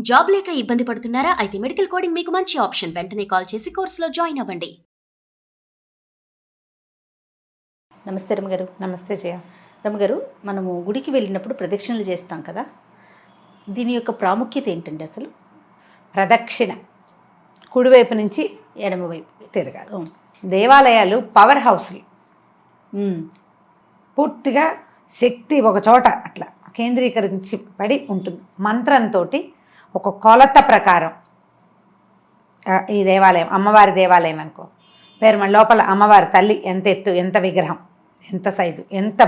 Job లేక ఇబ్బంది పడుతున్నారా? అయితే మెడికల్ కోడింగ్ మీకు మంచి ఆప్షన్. వెంటనే కాల్ చేసి కోర్సులో జాయిన్ అవ్వండి. నమస్తే రమగారు. నమస్తే జయ. రమగారు, మనము గుడికి వెళ్ళినప్పుడు ప్రదక్షిణలు చేస్తాం కదా, దీని యొక్క ప్రాముఖ్యత ఏంటండి అసలు? ప్రదక్షిణ కుడివైపు నుంచి ఎడమవైపు తిరగాలి. దేవాలయాలు పవర్ హౌస్లు. పూర్తిగా శక్తి ఒక చోట అట్లా కేంద్రీకరించి పడి ఉంటుంది. మంత్రంతో ఒక కొలత ప్రకారం ఈ దేవాలయం అమ్మవారి దేవాలయం అనుకో, పేరు మన లోపల అమ్మవారి తల్లి ఎంత ఎత్తు, ఎంత విగ్రహం, ఎంత సైజు, ఎంత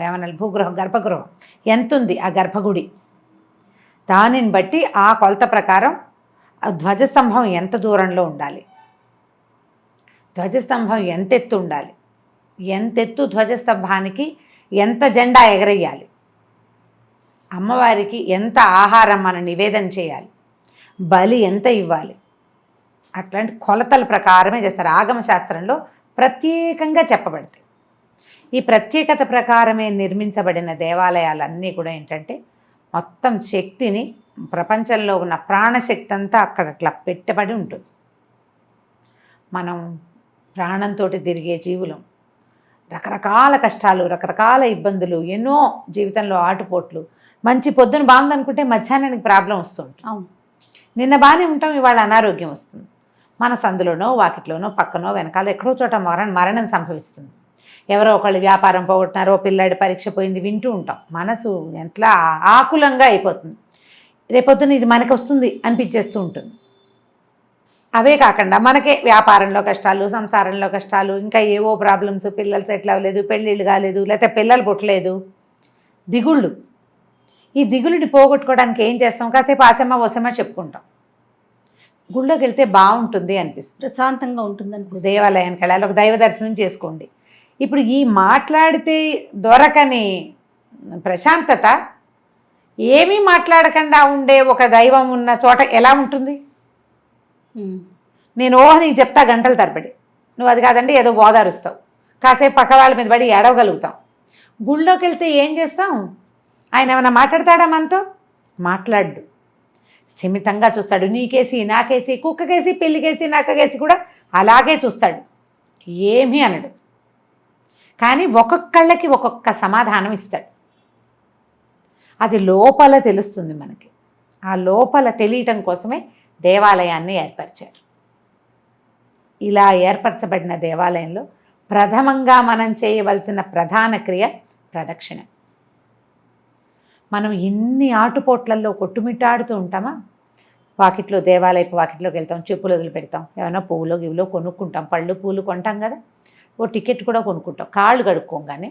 ఏమన్నా భూగృహం గర్భగృహం ఎంత ఉంది, ఆ గర్భగుడి, దానిని బట్టి ఆ కొలత ప్రకారం ధ్వజస్తంభం ఎంత దూరంలో ఉండాలి, ధ్వజస్తంభం ఎంత ఎత్తు ఉండాలి, ఎంతెత్తు ధ్వజస్తంభానికి ఎంత జెండా ఎగరేయాలి, అమ్మవారికి ఎంత ఆహారం మనం నివేదన చేయాలి, బలి ఎంత ఇవ్వాలి, అట్లాంటి కొలతల ప్రకారమే చేస్తారు. ఆగమశాస్త్రంలో ప్రత్యేకంగా చెప్పబడతాయి. ఈ ప్రత్యేకత ప్రకారమే నిర్మించబడిన దేవాలయాలన్నీ కూడా ఏంటంటే మొత్తం శక్తిని, ప్రపంచంలో ఉన్న ప్రాణశక్తి అంతా అక్కడ అట్లా పెట్టబడి ఉంటుంది. మనం ప్రాణంతో తిరిగే జీవులం, రకరకాల కష్టాలు, రకరకాల ఇబ్బందులు, ఎన్నో జీవితంలో ఆటుపోట్లు. మంచి పొద్దున బాగుందనుకుంటే మధ్యాహ్నానికి ప్రాబ్లం వస్తుంటుంది. అవును, నిన్న బాగానే ఉంటాం, ఇవాళ అనారోగ్యం వస్తుంది. మన సందులోనో వాకిట్లోనో పక్కనో వెనకాల ఎక్కడో చోట మరణం సంభవిస్తుంది. ఎవరో ఒకళ్ళు వ్యాపారం పోగొట్టినారో, పిల్లాడి పరీక్ష పోయింది వింటూ ఉంటాం. మనసు ఎంతలా ఆకులంగా అయిపోతుంది. రేపొద్దున ఇది మనకు వస్తుంది అనిపించేస్తూ ఉంటుంది. అవే కాకుండా మనకే వ్యాపారంలో కష్టాలు, సంసారంలో కష్టాలు, ఇంకా ఏవో ప్రాబ్లమ్స్, పిల్లలు సెటిల్ అవ్వలేదు, పెళ్ళిళ్ళు కాలేదు, లేకపోతే పిల్లలు పుట్టలేదు, దిగుళ్ళు. ఈ దిగులుని పోగొట్టుకోవడానికి ఏం చేస్తాం? కాసేపు ఆసమ్మ వసమ్మ చెప్పుకుంటాం. గుళ్ళోకి వెళ్తే బాగుంటుంది అనిపిస్తుంది, ప్రశాంతంగా ఉంటుంది అనిపిస్తుంది. దేవాలయానికి వెళ్ళాలి, ఒక దైవ దర్శనం చేసుకోండి. ఇప్పుడు ఈ మాట్లాడితే దొరకని ప్రశాంతత ఏమీ మాట్లాడకుండా ఉండే ఒక దైవం ఉన్న చోట ఎలా ఉంటుంది? నేను నీకు చెప్తా గంటల తరబడి, నువ్వు అది కాదండి ఏదో ఓదారుస్తావు, కాసేపు పక్క వాళ్ళ మీద పడి ఏడవగలుగుతాం. గుళ్ళోకి వెళ్తే ఏం చేస్తాం? ఆయన ఏమైనా మాట్లాడతాడా మనతో? మాట్లాడు. స్థిమితంగా చూస్తాడు. నీకేసి, నాకేసి, కుక్కకేసి, పిల్లికేసి, నక్కకేసి కూడా అలాగే చూస్తాడు, ఏమీ అనడు. కానీ ఒక్కొక్కళ్ళకి ఒక్కొక్క సమాధానం ఇస్తాడు. అది లోపల తెలుస్తుంది మనకి. ఆ లోపల తెలియటం కోసమే దేవాలయాన్ని ఏర్పరిచారు. ఇలా ఏర్పరచబడిన దేవాలయంలో ప్రథమంగా మనం చేయవలసిన ప్రధాన క్రియ ప్రదక్షిణ. మనం ఎన్ని ఆటుపోట్లలో కొట్టుమిట్టాడుతూ ఉంటామా? వాకిట్లో, దేవాలయపు వాకిట్లోకి వెళ్తాం, చెప్పులు వదిలిపెడతాం, ఏమైనా పువ్వులో గివ్వులో కొనుక్కుంటాం, పళ్ళు పూలు కొంటాం కదా, ఓ టికెట్ కూడా కొనుక్కుంటాం. కాళ్ళు కడుక్కోగానే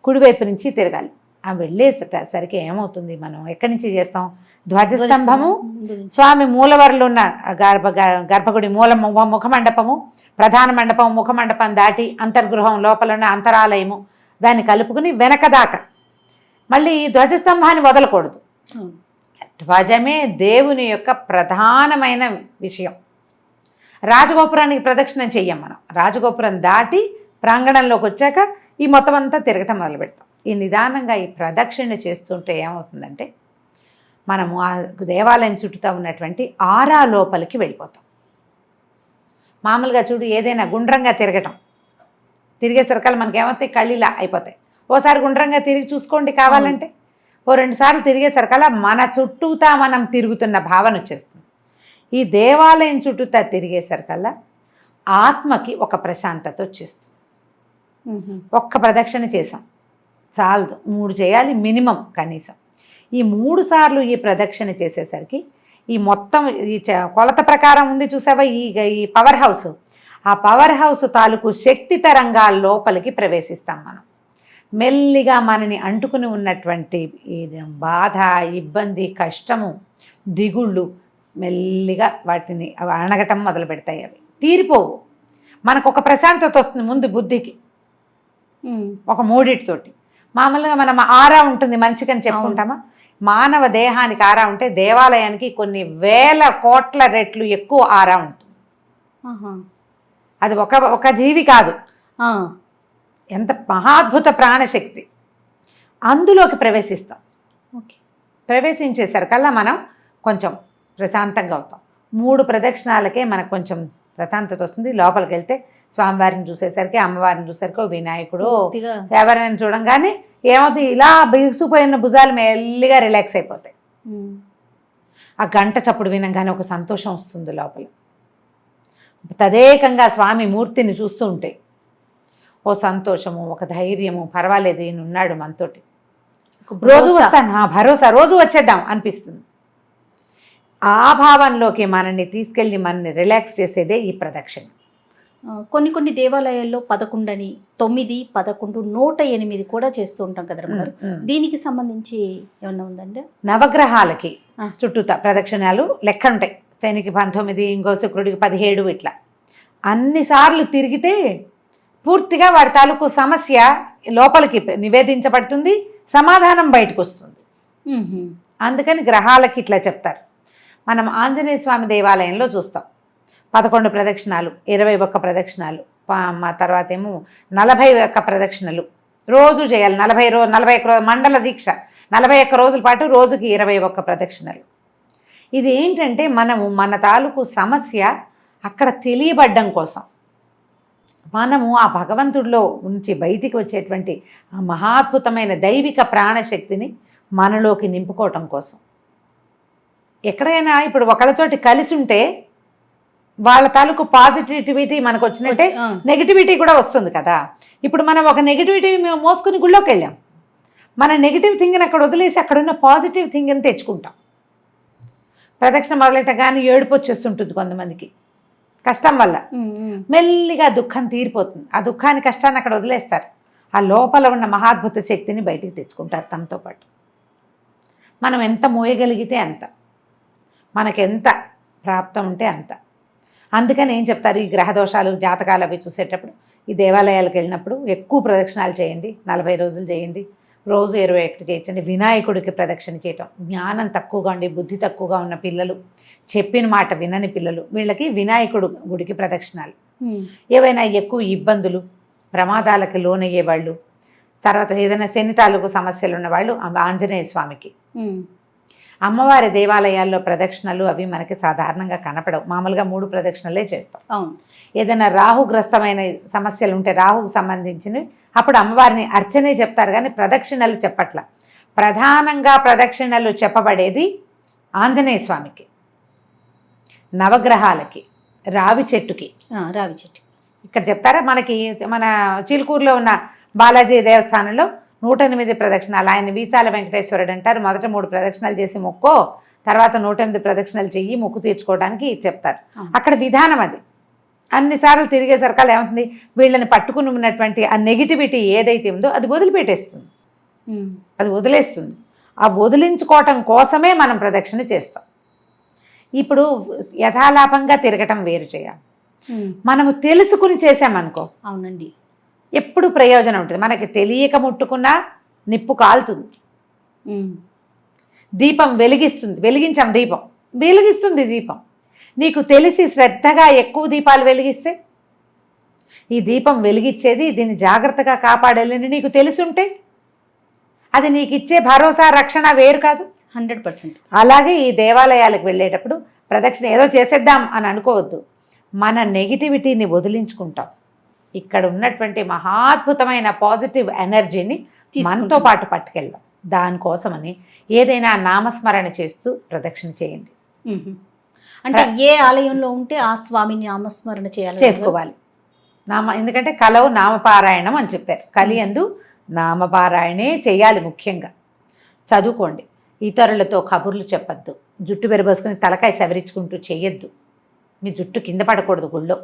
కుడివైపు నుంచి తిరగాలి. ఆ వెళ్ళేసరికి ఏమవుతుంది? మనం ఎక్కడి నుంచి చేస్తాం? ధ్వజస్తంభము, స్వామి మూలవరలు ఉన్న గర్భగుడి ముఖమండపము, ప్రధాన మండపం, ముఖమండపం దాటి అంతర్గృహం లోపల ఉన్న అంతరాలయము, దాన్ని కలుపుకుని వెనక దాకా మళ్ళీ ధ్వజస్తంభాన్ని వదలకూడదు. ధ్వజమే దేవుని యొక్క ప్రధానమైన విషయం. రాజగోపురానికి ప్రదక్షిణం చెయ్యం మనం. రాజగోపురం దాటి ప్రాంగణంలోకి వచ్చాక ఈ మొత్తం అంతా తిరగటం మొదలు పెడతాం. ఈ నిదానంగా ఈ ప్రదక్షిణ చేస్తుంటే ఏమవుతుందంటే మనము ఆ దేవాలయం చుట్టూతా ఉన్నటువంటి ఆరా లోపలికి వెళ్ళిపోతాం. మామూలుగా చూడు, ఏదైనా గుండ్రంగా తిరగటం, తిరిగేసరికల్లా మనకేమవుతాయి? కళ్ళిలా అయిపోతాయి. ఓసారి గుండ్రంగా తిరిగి చూసుకోండి కావాలంటే. ఓ 2 సార్లు తిరిగేసరికల్లా మన చుట్టూతా మనం తిరుగుతున్న భావన వచ్చేస్తుంది. ఈ దేవాలయం చుట్టూతా తిరిగేసరికల్లా ఆత్మకి ఒక ప్రశాంతత వచ్చేస్తుంది. ఒక్క ప్రదక్షిణ చేసాం చాలదు, 3 చేయాలి మినిమం కనీసం. ఈ 3 సార్లు ఈ ప్రదక్షిణ చేసేసరికి ఈ మొత్తం ఈ కొలత ప్రకారం ఉంది చూసావా ఈ పవర్ హౌస్, ఆ పవర్ హౌస్ తాలూకు శక్తి తరంగాల లోపలికి ప్రవేశిస్తాం మనం. మెల్లిగా మనని అంటుకుని ఉన్నటువంటి బాధ, ఇబ్బంది, కష్టము, దిగుళ్ళు మెల్లిగా వాటిని అణగటం మొదలు పెడతాయి. అవి తీరిపోవు. మనకు ఒక ప్రశాంతత వస్తుంది ముందు బుద్ధికి, ఒక 3 మామూలుగా మనం ఆరా ఉంటుంది మనిషికని చెప్పుకుంటామా? మానవ దేహానికి ఆరా ఉంటే దేవాలయానికి కొన్ని వేల కోట్ల రెట్లు ఎక్కువ ఆరా ఉంటుంది. అది ఒక జీవి కాదు, ఎంత మహాద్భుత ప్రాణశక్తి. అందులోకి ప్రవేశిస్తాం. ప్రవేశించేసరికల్లా మనం కొంచెం ప్రశాంతంగా అవుతాం. 3 ప్రదక్షిణాలకే మనకు కొంచెం ప్రశాంతత వస్తుంది. లోపలికి వెళ్తే స్వామివారిని చూసేసరికి, అమ్మవారిని చూసేసరికి, వినాయకుడు పూర్తిగా ఎవరైనా చూడంగానే ఏమవుతుంది, ఇలా బిగుసిపోయిన భుజాలు మెల్లిగా రిలాక్స్ అయిపోతాయి. ఆ గంట చప్పుడు వినంగానే ఒక సంతోషం వస్తుంది లోపల. తదేకంగా స్వామి మూర్తిని చూస్తూ ఉంటే ఓ సంతోషము, ఒక ధైర్యము, పర్వాలేదు ఈయన ఉన్నాడు మనతోటి, రోజు వస్తాను, భరోసా, రోజు వచ్చేద్దాం అనిపిస్తుంది. ఆ భావంలోకి మనల్ని తీసుకెళ్ళి మనల్ని రిలాక్స్ చేసేదే ఈ ప్రదక్షిణ. కొన్ని దేవాలయాల్లో 11 అని, 9, 11, 108 కూడా చేస్తూ ఉంటాం కదా రమ్మగారు. దీనికి సంబంధించి ఏమన్నా ఉందండి? నవగ్రహాలకి చుట్టూతా ప్రదక్షిణాలు లెక్క ఉంటాయి. శనికి 19, ఇంకో శుక్రుడికి 17, ఇట్లా అన్నిసార్లు తిరిగితే పూర్తిగా వాడి తాలూకు సమస్య లోపలికి నివేదించబడుతుంది, సమాధానం బయటకు వస్తుంది. అందుకని గ్రహాలకి ఇట్లా చెప్తారు. మనం ఆంజనేయ స్వామి దేవాలయంలో చూస్తాం 11 ప్రదక్షిణాలు, 21 ప్రదక్షిణాలు, తర్వాత ఏమో 41 ప్రదక్షిణలు రోజు చేయాలి. 41 రోజు మండల దీక్ష, 41 రోజుల పాటు రోజుకి 21 ప్రదక్షిణలు. ఇది ఏంటంటే మనము మన తాలూకు సమస్య అక్కడ తెలియబడ్డం కోసం, మనము ఆ భగవంతుడిలో నుంచి బయటికి వచ్చేటువంటి ఆ మహాద్భుతమైన దైవిక ప్రాణశక్తిని మనలోకి నింపుకోవటం కోసం. ఎక్కడైనా ఇప్పుడు ఒకళ్ళతోటి కలిసి ఉంటే వాళ్ళ తాలూకు పాజిటివిటీ మనకు వచ్చినట్టే నెగిటివిటీ కూడా వస్తుంది కదా. ఇప్పుడు మనం ఒక నెగిటివిటీ మేము మోసుకుని గుళ్ళోకి వెళ్ళాం, మన నెగిటివ్ థింగ్ని అక్కడ వదిలేసి అక్కడున్న పాజిటివ్ థింగ్ని తెచ్చుకుంటాం. ప్రదక్షిణ మొదలెట్టగానే ఏడుపు వచ్చేస్తుంటుంది కొంతమందికి కష్టం వల్ల. మెల్లిగా దుఃఖం తీరిపోతుంది. ఆ దుఃఖాన్ని, కష్టాన్ని అక్కడ వదిలేస్తారు. ఆ లోపల ఉన్న మహాద్భుత శక్తిని బయటికి తెచ్చుకుంటారు తమతో పాటు. మనం ఎంత మోయగలిగితే అంత, మనకెంత ప్రాప్తం ఉంటే అంత. అందుకని ఏం చెప్తారు, ఈ గ్రహదోషాలు, జాతకాలు అవి చూసేటప్పుడు ఈ దేవాలయాలకు వెళ్ళినప్పుడు ఎక్కువ ప్రదక్షిణాలు చేయండి, 40 రోజులు చేయండి, రోజు 21 చేయించండి. వినాయకుడికి ప్రదక్షిణ చేయటం. జ్ఞానం తక్కువగా ఉండి బుద్ధి తక్కువగా ఉన్న పిల్లలు, చెప్పిన మాట వినని పిల్లలు, వీళ్ళకి వినాయకుడు గుడికి ప్రదక్షిణాలు. ఏవైనా ఎక్కువ ఇబ్బందులు, ప్రమాదాలకు లోనయ్యేవాళ్ళు, తర్వాత ఏదైనా శని తాలూకు సమస్యలు ఉన్నవాళ్ళు ఆంజనేయ స్వామికి. అమ్మవారి దేవాలయాల్లో ప్రదక్షిణలు అవి మనకి సాధారణంగా కనపడవు. మామూలుగా 3 ప్రదక్షిణలే చేస్తాం. ఏదైనా రాహుగ్రస్తమైన సమస్యలు ఉంటే రాహుకు సంబంధించినవి అప్పుడు అమ్మవారిని అర్చనే చెప్తారు, కానీ ప్రదక్షిణలు చెప్పట్ల. ప్రధానంగా ప్రదక్షిణలు చెప్పబడేది ఆంజనేయ స్వామికి, నవగ్రహాలకి, రావి చెట్టుకి. ఇక్కడ చెప్తారా, మనకి మన చిలుకూరులో ఉన్న బాలాజీ దేవస్థానంలో 108 ప్రదక్షిణాలు. ఆయన వీసాల వెంకటేశ్వరుడు అంటారు. మొదట 3 ప్రదక్షిణాలు చేసి మొక్కో, తర్వాత 108 ప్రదక్షిణాలు చెయ్యి మొక్కు తీర్చుకోవడానికి చెప్తారు. అక్కడ విధానం అది. అన్నిసార్లు తిరిగేసరికల్లా ఏమవుతుంది, వీళ్ళని పట్టుకుని ఉన్నటువంటి ఆ నెగిటివిటీ ఏదైతే ఉందో అది వదిలిపెట్టేస్తుంది, అది వదిలేస్తుంది. ఆ వదిలించుకోవటం కోసమే మనం ప్రదక్షిణ చేస్తాం. ఇప్పుడు యథాలాపంగా తిరగటం వేరు చేయాలి. మనము తెలుసుకుని చేసామనుకో, అవునండి, ఎప్పుడు ప్రయోజనం ఉంటుంది. మనకి తెలియక ముట్టుకున్నా నిప్పు కాలుతుంది, దీపం వెలిగిస్తుంది, వెలిగించాం దీపం వెలిగిస్తుంది దీపం. నీకు తెలిసి శ్రద్ధగా ఎక్కువ దీపాలు వెలిగిస్తే ఈ దీపం వెలిగించేది, దీన్ని జాగ్రత్తగా కాపాడాలని నీకు తెలుసుంటే అది నీకు ఇచ్చే భరోసా, రక్షణ వేరు కాదు. 100%. అలాగే ఈ దేవాలయాలకు వెళ్ళేటప్పుడు ప్రదక్షిణ ఏదో చేసేద్దాం అని అనుకోవద్దు. మన నెగిటివిటీని వదిలించుకుంటాం. ఇక్కడ ఉన్నటువంటి మహాద్భుతమైన పాజిటివ్ ఎనర్జీని మనతో పాటు పట్టుకెళ్దాం. దానికోసమని ఏదైనా నామస్మరణ చేస్తూ ప్రదక్షిణ చేయండి. అంటే ఏ ఆలయంలో ఉంటే ఆ స్వామిని నామస్మరణ చేసుకోవాలి. ఎందుకంటే కలవు నామపారాయణం అని చెప్పారు. కలియందు నామపారాయణే చేయాలి. ముఖ్యంగా చదువుకోండి. ఇతరులతో కబుర్లు చెప్పద్దు. జుట్టు పెరబోసుకుని తలకాయ సవరించుకుంటూ చెయ్యొద్దు. మీ జుట్టు కింద పడకూడదు.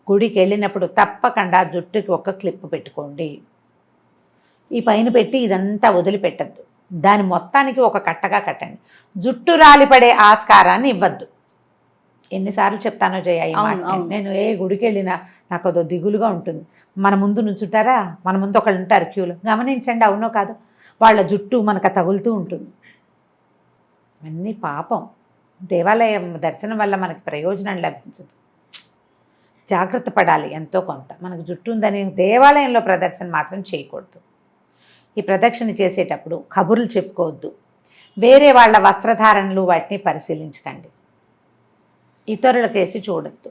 గుడికి వెళ్ళినప్పుడు తప్పకుండా జుట్టుకి ఒక క్లిప్ పెట్టుకోండి. ఈ పైన పెట్టి ఇదంతా వదిలిపెట్టద్దు. దాని మొత్తానికి ఒక కట్టగా కట్టండి. జుట్టు రాలిపడే ఆస్కారాన్ని ఇవ్వద్దు. ఎన్నిసార్లు చెప్తానో జయ ఈ మాట. నేను ఏ గుడికి వెళ్ళినా నాకు అదో దిగులుగా ఉంటుంది. మన ముందు నుంచుంటారా, మన ముందు ఒకళ్ళు ఉంటారు క్యూలో, గమనించండి, అవునో కాదు, వాళ్ళ జుట్టు మనకు తగులుతూ ఉంటుంది. అన్నీ పాపం. దేవాలయం దర్శనం వల్ల మనకి ప్రయోజనం లభించదు. జాగ్రత్త పడాలి ఎంతో కొంత. మనకు జుట్టు ఉందని దేవాలయంలో ప్రదర్శన మాత్రం చేయకూడదు. ఈ ప్రదక్షిణ చేసేటప్పుడు కబుర్లు చెప్పుకోవద్దు. వేరే వాళ్ళ వస్త్రధారణలు వాటిని పరిశీలించకండి. ఇతరుల కేసి చూడొద్దు.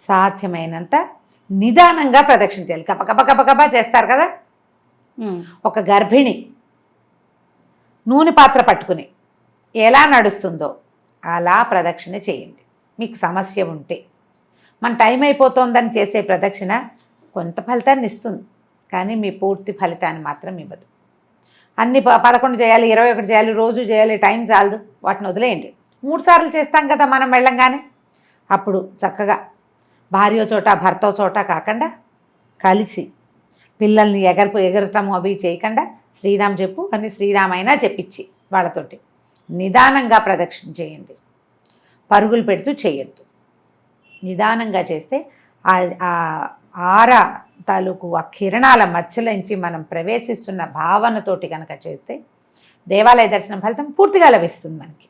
సాధ్యమైనంత నిదానంగా ప్రదక్షిణ చేయాలి. గబగబా చేస్తారు కదా, ఒక గర్భిణి నూనె పాత్ర పట్టుకుని ఎలా నడుస్తుందో అలా ప్రదక్షిణ చేయండి. మీకు సమస్య ఉంటే, మన టైం అయిపోతుందని చేసే ప్రదక్షిణ కొంత ఫలితాన్ని ఇస్తుంది, కానీ మీ పూర్తి ఫలితాన్ని మాత్రం ఇవ్వదు. అన్ని 11 చేయాలి, 21 చేయాలి, రోజు చేయాలి, టైం చాలదు, వాటిని వదిలేయండి. 3 సార్లు చేస్తాం కదా మనం వెళ్ళంగానే. అప్పుడు చక్కగా భార్య చోట భర్త చోట కాకుండా కలిసి పిల్లల్ని ఎగరటం అవి చేయకుండా శ్రీరామ్ చెప్పు అని శ్రీరామైనా చెప్పించి వాళ్ళతోటి నిదానంగా ప్రదక్షిణ చేయండి. పరుగులు పెడుతూ చేయొద్దు. నిదానంగా చేస్తే ఆ ఆర తాలూకు ఆ కిరణాల మధ్యలోంచి మనం ప్రవేశిస్తున్న భావనతోటి కనుక చేస్తే దేవాలయ దర్శనం ఫలితం పూర్తిగా లభిస్తుంది మనకి.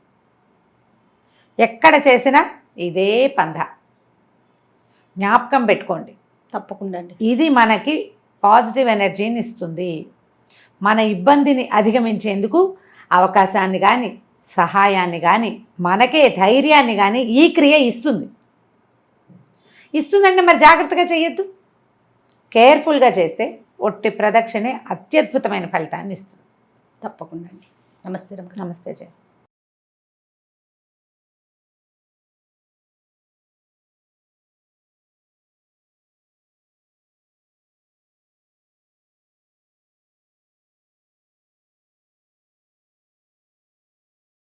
ఎక్కడ చేసినా ఇదే పంధ, జ్ఞాపకం పెట్టుకోండి. తప్పకుండా అండి. ఇది మనకి పాజిటివ్ ఎనర్జీని ఇస్తుంది. మన ఇబ్బందిని అధిగమించేందుకు అవకాశాన్ని కానీ సహాయాన్ని కానీ మనకే ధైర్యాన్ని కానీ ఈ క్రియ ఇస్తుందంటే మరి జాగ్రత్తగా చేయొద్దు. కేర్ఫుల్గా చేస్తే ఒట్టి ప్రదక్షిణే అత్యద్భుతమైన ఫలితాన్ని ఇస్తుంది. తప్పకుండా అండి. నమస్తే రమ్య. నమస్తే జయ.